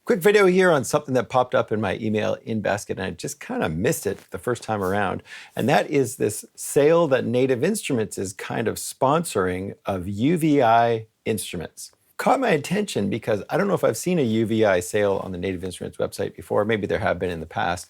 Quick video here on something that popped up in my email in basket, and I just kind of missed it the first time around. And that is this sale that Native Instruments is kind of sponsoring of UVI instruments. Caught my attention because I don't know if I've seen a UVI sale on the Native Instruments website before. Maybe there have been in the past,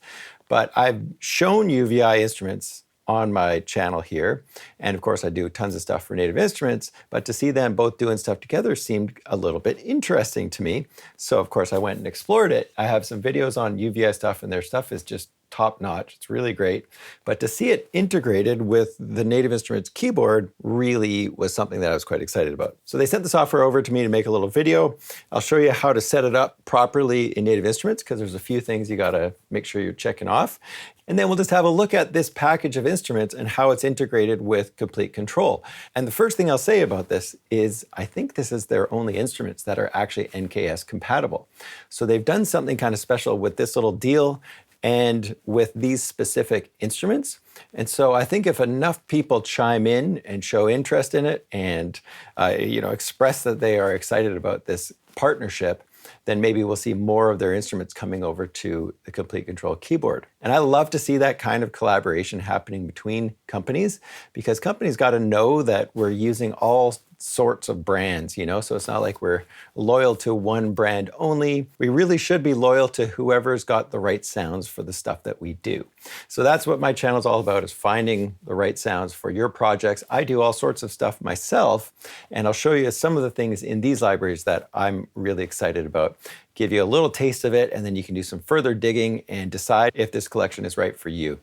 but I've shown UVI instruments on my channel here. And of course I do tons of stuff for Native Instruments, but to see them both doing stuff together seemed a little bit interesting to me. So of course I went and explored it. I have some videos on UVI stuff and their stuff is just top notch. It's really great. But to see it integrated with the Native Instruments keyboard really was something that I was quite excited about. So they sent the software over to me to make a little video. I'll show you how to set it up properly in Native Instruments because there's a few things you gotta make sure you're checking off. And then we'll just have a look at this package of instruments and how it's integrated with Komplete Kontrol. And the first thing I'll say about this is I think this is their only instruments that are actually NKS compatible. So they've done something kind of special with this little deal and with these specific instruments. And so I think if enough people chime in and show interest in it and express that they are excited about this partnership, then maybe we'll see more of their instruments coming over to the Komplete Kontrol keyboard. And I love to see that kind of collaboration happening between companies because companies got to know that we're using all sorts of brands, so it's not like we're loyal to one brand only. We really should be loyal to whoever's got the right sounds for the stuff that we do. So that's what my channel is all about, is finding the right sounds for your projects. I do all sorts of stuff myself, and I'll show you some of the things in these libraries that I'm really excited about. Give you a little taste of it, and then you can do some further digging and decide if this collection is right for you.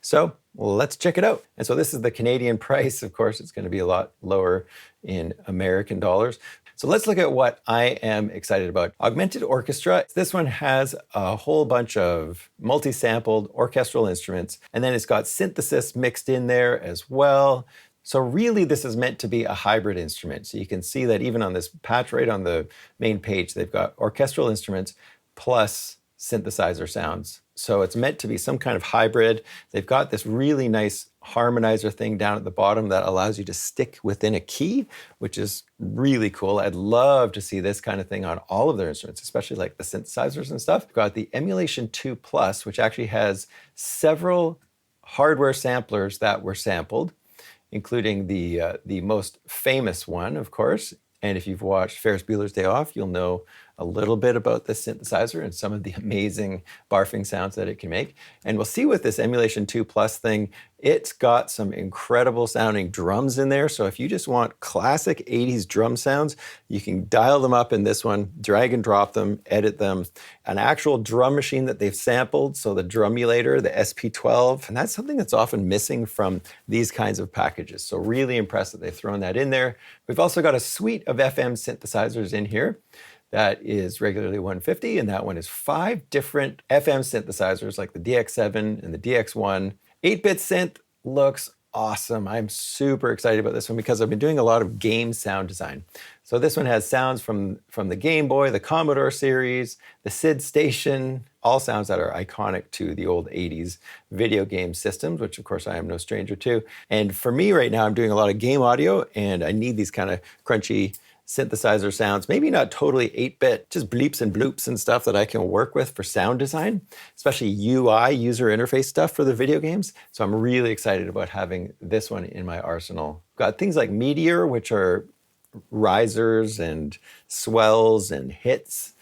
So let's check it out. And so this is the Canadian price. Of course, it's going to be a lot lower in American dollars. So let's look at what I am excited about. Augmented Orchestra. This one has a whole bunch of multi-sampled orchestral instruments, and then it's got synthesis mixed in there as well. So really, this is meant to be a hybrid instrument. So you can see that even on this patch right on the main page, they've got orchestral instruments plus synthesizer sounds. So it's meant to be some kind of hybrid. They've got this really nice harmonizer thing down at the bottom that allows you to stick within a key, which is really cool. I'd love to see this kind of thing on all of their instruments, especially like the synthesizers and stuff. We've got the Emulation 2 Plus, which actually has several hardware samplers that were sampled, including the most famous one, of course. And if you've watched Ferris Bueller's Day Off, you'll know a little bit about this synthesizer and some of the amazing barfing sounds that it can make. And we'll see with this Emulation 2 Plus thing, it's got some incredible sounding drums in there. So if you just want classic 80s drum sounds, you can dial them up in this one, drag and drop them, edit them. An actual drum machine that they've sampled, so the Drumulator, the SP12, and that's something that's often missing from these kinds of packages. So really impressed that they've thrown that in there. We've also got a suite of FM synthesizers in here. That is regularly $150, and that one is 5 different FM synthesizers like the DX7 and the DX1. 8-bit synth looks awesome. I'm super excited about this one because I've been doing a lot of game sound design. So this one has sounds from the Game Boy, the Commodore series, the SID station, all sounds that are iconic to the old 80s video game systems, which of course I am no stranger to. And for me right now, I'm doing a lot of game audio and I need these kind of crunchy synthesizer sounds, maybe not totally 8-bit, just bleeps and bloops and stuff that I can work with for sound design, especially UI, user interface stuff for the video games. So I'm really excited about having this one in my arsenal. Got things like Meteor, which are risers and swells and hits.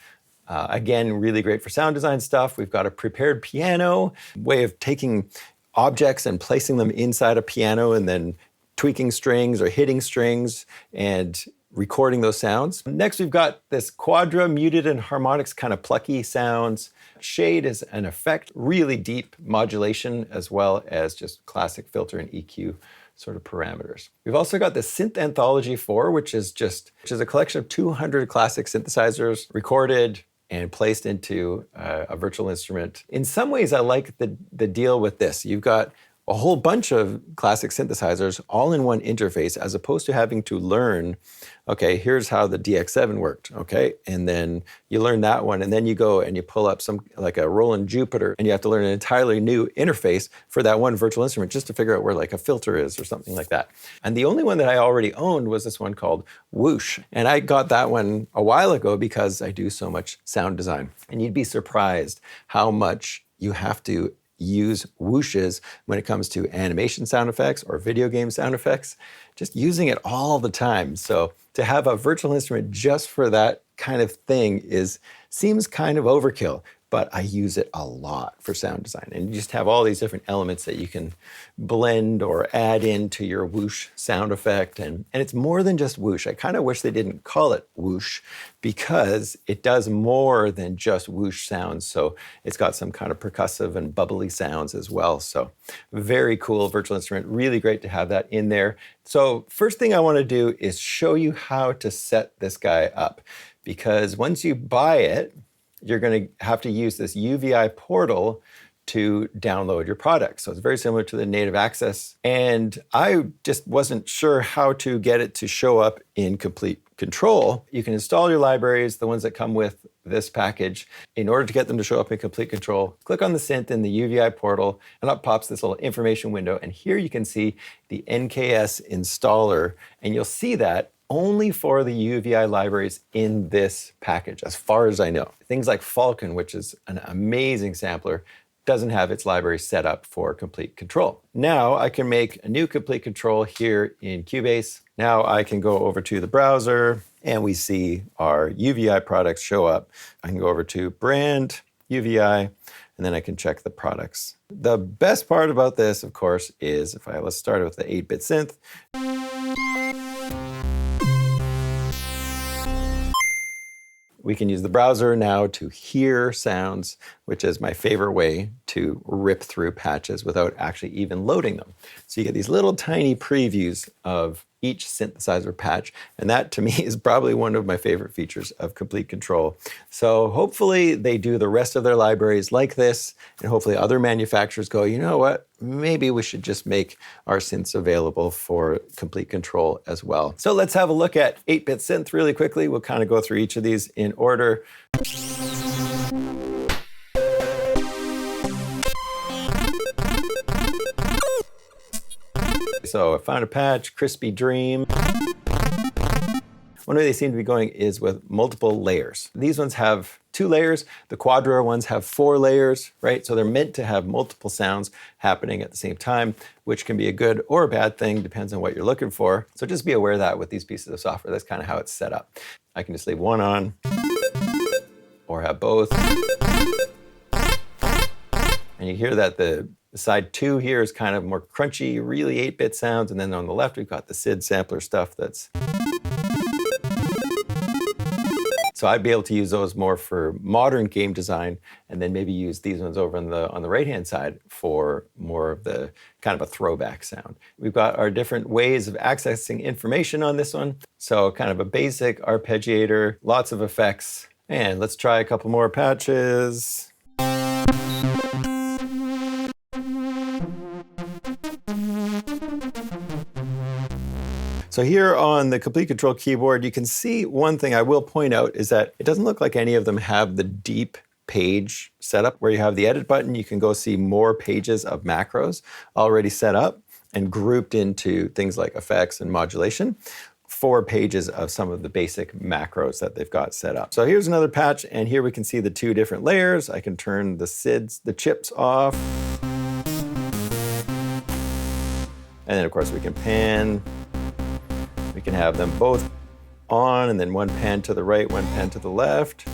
Again, really great for sound design stuff. We've got a prepared piano, way of taking objects and placing them inside a piano and then tweaking strings or hitting strings and recording those sounds. Next, we've got this quadra, muted and harmonics, kind of plucky sounds. Shade is an effect, really deep modulation, as well as just classic filter and EQ sort of parameters. We've also got the Synth Anthology 4, which is a collection of 200 classic synthesizers recorded and placed into a virtual instrument. In some ways, I like the deal with this. You've got a whole bunch of classic synthesizers all in one interface, as opposed to having to learn, okay, here's how the DX7 worked, okay? And then you learn that one, and then you go and you pull up some, like a Roland Jupiter, and you have to learn an entirely new interface for that one virtual instrument just to figure out where like a filter is or something like that. And the only one that I already owned was this one called Whoosh. And I got that one a while ago because I do so much sound design. And you'd be surprised how much you have to use whooshes when it comes to animation sound effects or video game sound effects, just using it all the time. So to have a virtual instrument just for that kind of thing seems kind of overkill, but I use it a lot for sound design. And you just have all these different elements that you can blend or add into your whoosh sound effect. And it's more than just whoosh. I kind of wish they didn't call it whoosh, because it does more than just whoosh sounds. So it's got some kind of percussive and bubbly sounds as well. So very cool virtual instrument, really great to have that in there. So first thing I want to do is show you how to set this guy up, because once you buy it, you're going to have to use this UVI portal to download your product. So it's very similar to the native access. And I just wasn't sure how to get it to show up in Komplete Kontrol. You can install your libraries, the ones that come with this package. In order to get them to show up in Komplete Kontrol, click on the synth in the UVI portal, and up pops this little information window. And here you can see the NKS installer, and you'll see that only for the UVI libraries in this package, as far as I know. Things like Falcon, which is an amazing sampler, doesn't have its library set up for Komplete Kontrol. Now I can make a new Komplete Kontrol here in Cubase. Now I can go over to the browser, and we see our UVI products show up. I can go over to Brand, UVI, and then I can check the products. The best part about this, of course, is let's start with the 8-bit synth. We can use the browser now to hear sounds, which is my favorite way to rip through patches without actually even loading them. So you get these little tiny previews of each synthesizer patch, and that to me is probably one of my favorite features of Komplete Kontrol. So hopefully they do the rest of their libraries like this, and hopefully other manufacturers go, you know what, maybe we should just make our synths available for Komplete Kontrol as well. So let's have a look at 8-bit synth really quickly. We'll kind of go through each of these in order. So I found a patch, Crispy Dream. One way they seem to be going is with multiple layers. These ones have 2 layers. The Quadro ones have 4 layers, right? So they're meant to have multiple sounds happening at the same time, which can be a good or a bad thing, depends on what you're looking for. So just be aware of that with these pieces of software. That's kind of how it's set up. I can just leave one on or have both. And you hear that the side 2 here is kind of more crunchy, really 8-bit sounds. And then on the left, we've got the SID sampler stuff that's... So I'd be able to use those more for modern game design, and then maybe use these ones over on the right-hand side for more of the kind of a throwback sound. We've got our different ways of accessing information on this one. So kind of a basic arpeggiator, lots of effects. And let's try a couple more patches. So here on the Komplete Kontrol keyboard, you can see one thing I will point out is that it doesn't look like any of them have the deep page setup. Where you have the edit button, you can go see more pages of macros already set up and grouped into things like effects and modulation. 4 pages of some of the basic macros that they've got set up. So here's another patch, and here we can see the 2 different layers. I can turn the chips off. And then of course we can pan. We can have them both on, and then one pan to the right, one pan to the left.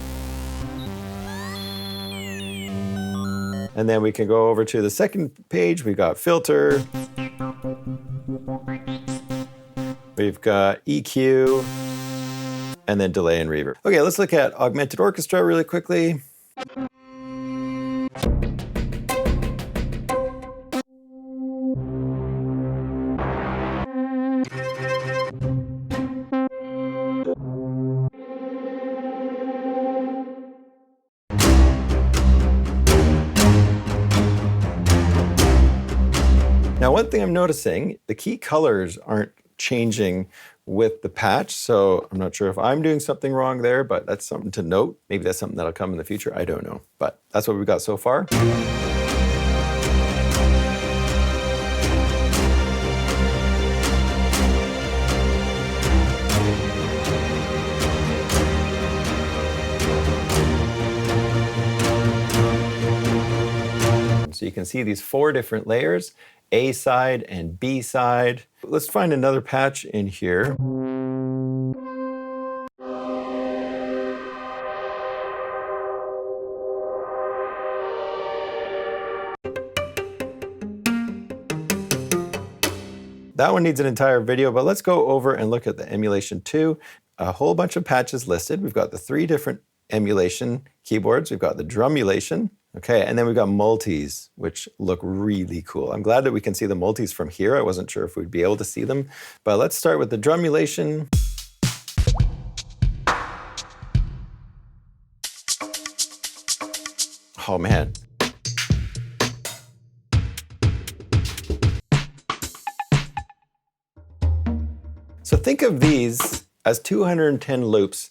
And then we can go over to the second page. We've got filter. We've got EQ, and then delay and reverb. Okay, let's look at Augmented Orchestra really quickly. Now, one thing I'm noticing, the key colors aren't changing with the patch, so I'm not sure if I'm doing something wrong there, but that's something to note. Maybe that's something that'll come in the future, I don't know. But that's what we've got so far. So you can see these 4 different layers, A side and B side. Let's find another patch in here. That one needs an entire video, but let's go over and look at the Emulation 2. A whole bunch of patches listed. We've got the 3 different emulation keyboards. We've got the drumulation. Okay, and then we've got multis, which look really cool. I'm glad that we can see the multis from here. I wasn't sure if we'd be able to see them, but let's start with the drumulation. Oh man. So think of these as 210 loops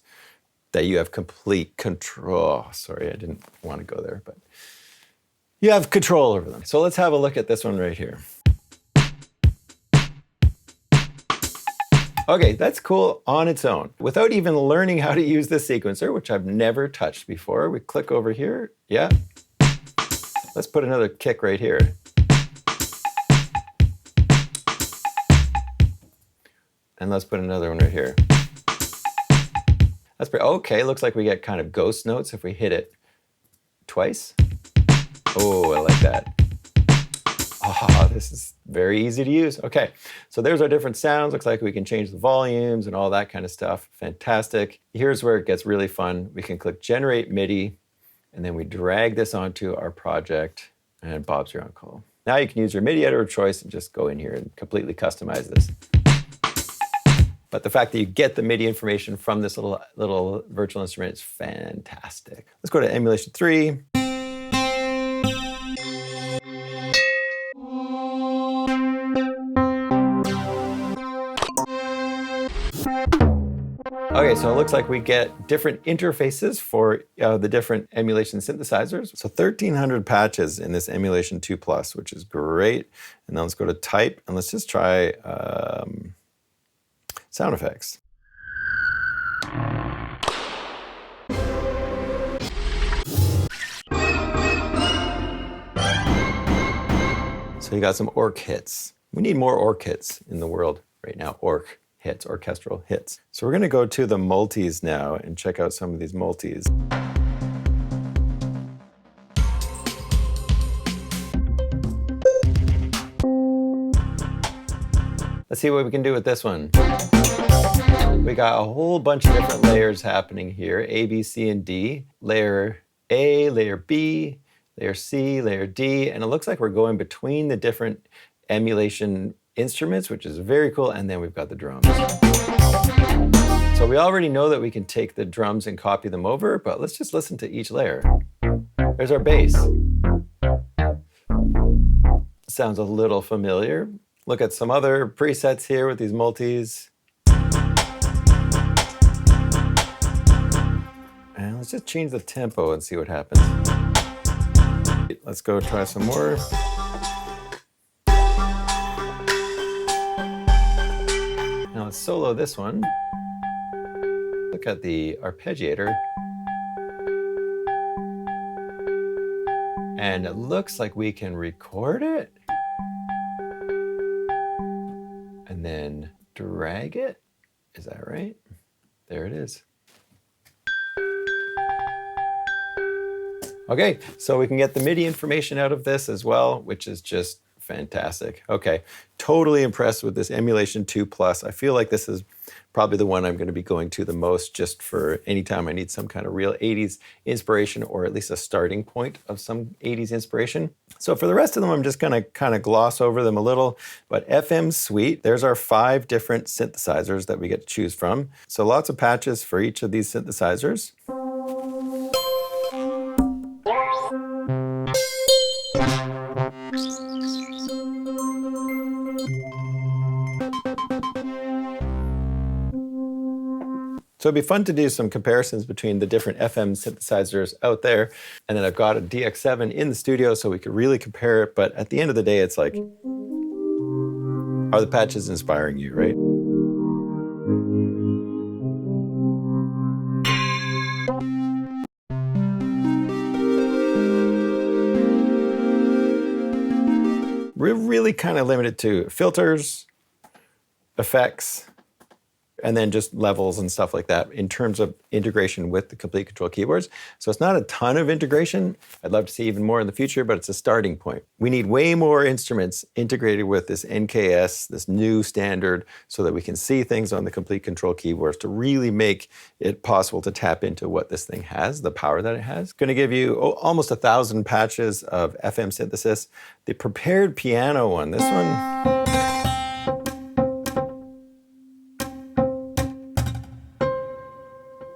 that you have complete control. Sorry, I didn't want to go there, but you have control over them. So let's have a look at this one right here. Okay, that's cool on its own. Without even learning how to use this sequencer, which I've never touched before, we click over here. Yeah. Let's put another kick right here. And let's put another one right here. That's pretty, okay, looks like we get kind of ghost notes if we hit it twice. Oh, I like that. Oh, this is very easy to use. Okay, so there's our different sounds. Looks like we can change the volumes and all that kind of stuff. Fantastic. Here's where it gets really fun. We can click Generate MIDI, and then we drag this onto our project, and Bob's your uncle. Now you can use your MIDI editor of choice and just go in here and completely customize this. But the fact that you get the MIDI information from this little virtual instrument is fantastic. Let's go to Emulation 3. Okay, so it looks like we get different interfaces for the different emulation synthesizers. So 1,300 patches in this Emulation 2 Plus, which is great. And then let's go to Type, and let's just try sound effects. So you got some orc hits. We need more orc hits in the world right now. Orc hits, orchestral hits. So we're going to go to the multis now and check out some of these multis. Let's see what we can do with this one. We got a whole bunch of different layers happening here. A, B, C, and D. Layer A, layer B, layer C, layer D. And it looks like we're going between the different emulation instruments, which is very cool. And then we've got the drums. So we already know that we can take the drums and copy them over, but let's just listen to each layer. There's our bass. Sounds a little familiar. Look at some other presets here with these multis. And let's just change the tempo and see what happens. Let's go try some more. Now let's solo this one. Look at the arpeggiator. And it looks like we can record it. And then drag it. Is that right? There it is. Okay, so we can get the MIDI information out of this as well, which is just fantastic. Okay, totally impressed with this Emulation 2 Plus. I feel like this is probably the one I'm going to be going to the most, just for any time I need some kind of real 80s inspiration, or at least a starting point of some 80s inspiration. So for the rest of them, I'm just going to kind of gloss over them a little. But FM Suite, there's our 5 different synthesizers that we get to choose from. So lots of patches for each of these synthesizers. So it'd be fun to do some comparisons between the different FM synthesizers out there. And then I've got a DX7 in the studio so we could really compare it. But at the end of the day, it's like, are the patches inspiring you, right? We're really kind of limited to filters, effects, and then just levels and stuff like that in terms of integration with the Komplete Kontrol keyboards. So it's not a ton of integration. I'd love to see even more in the future, but it's a starting point. We need way more instruments integrated with this NKS, this new standard, so that we can see things on the Komplete Kontrol keyboards to really make it possible to tap into what this thing has, the power that it has. Going to give you almost 1,000 patches of FM synthesis. The prepared piano one, this one,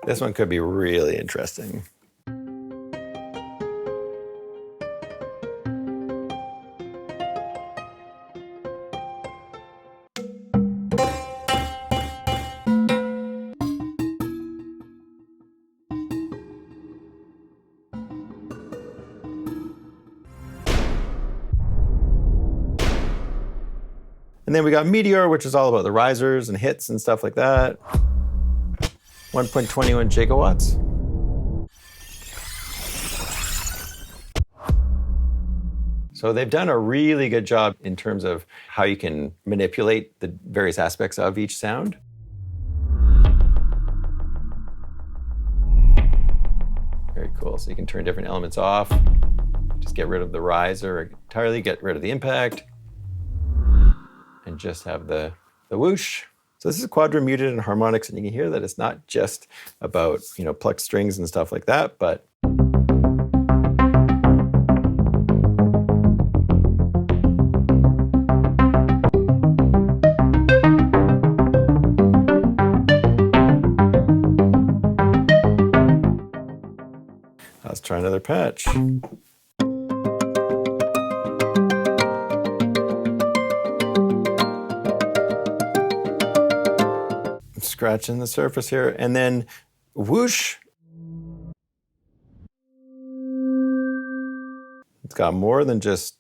this one could be really interesting. And then we got Meteor, which is all about the risers and hits and stuff like that. 1.21 gigawatts. So they've done a really good job in terms of how you can manipulate the various aspects of each sound. Very cool. So you can turn different elements off, just get rid of the riser entirely, get rid of the impact, and just have the whoosh. So this is quadra muted and harmonics, and you can hear that it's not just about, plucked strings and stuff like that, but let's try another patch. Scratching the surface here, and then whoosh. It's got more than just,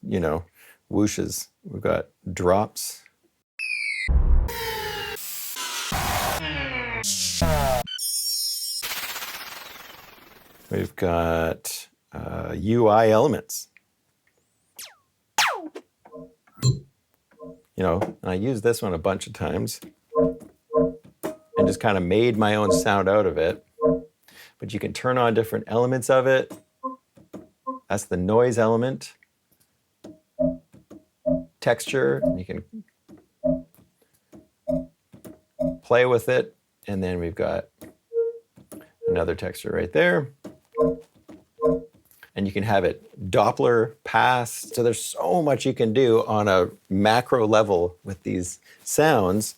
whooshes. We've got drops. We've got UI elements. I used this one a bunch of times and just kind of made my own sound out of it. But you can turn on different elements of it. That's the noise element. Texture, you can play with it. And then we've got another texture right there. And you can have it Doppler pass. So there's so much you can do on a macro level with these sounds,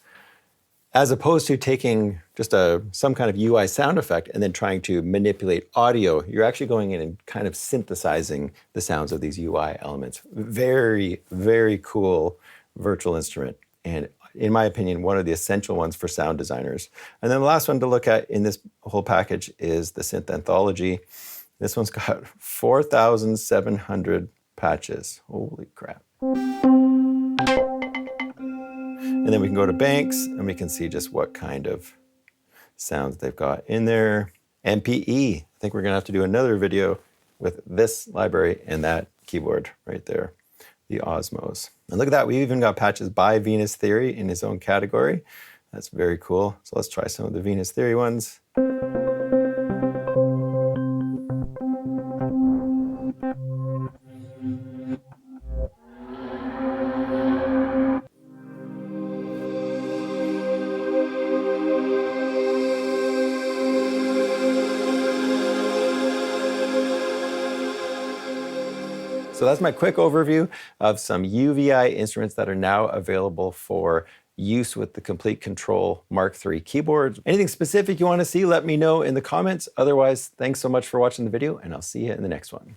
as opposed to taking just some kind of UI sound effect and then trying to manipulate audio. You're actually going in and kind of synthesizing the sounds of these UI elements. Very, very cool virtual instrument. And in my opinion, one of the essential ones for sound designers. And then the last one to look at in this whole package is the Synth Anthology. This one's got 4,700 patches. Holy crap. And then we can go to banks and we can see just what kind of sounds they've got in there. MPE. I think we're gonna have to do another video with this library and that keyboard right there, the Osmos. And look at that, we even got patches by Venus Theory in his own category. That's very cool. So let's try some of the Venus Theory ones. So that's my quick overview of some UVI instruments that are now available for use with the Komplete Kontrol Mark III keyboard. Anything specific you want to see, let me know in the comments. Otherwise, thanks so much for watching the video, and I'll see you in the next one.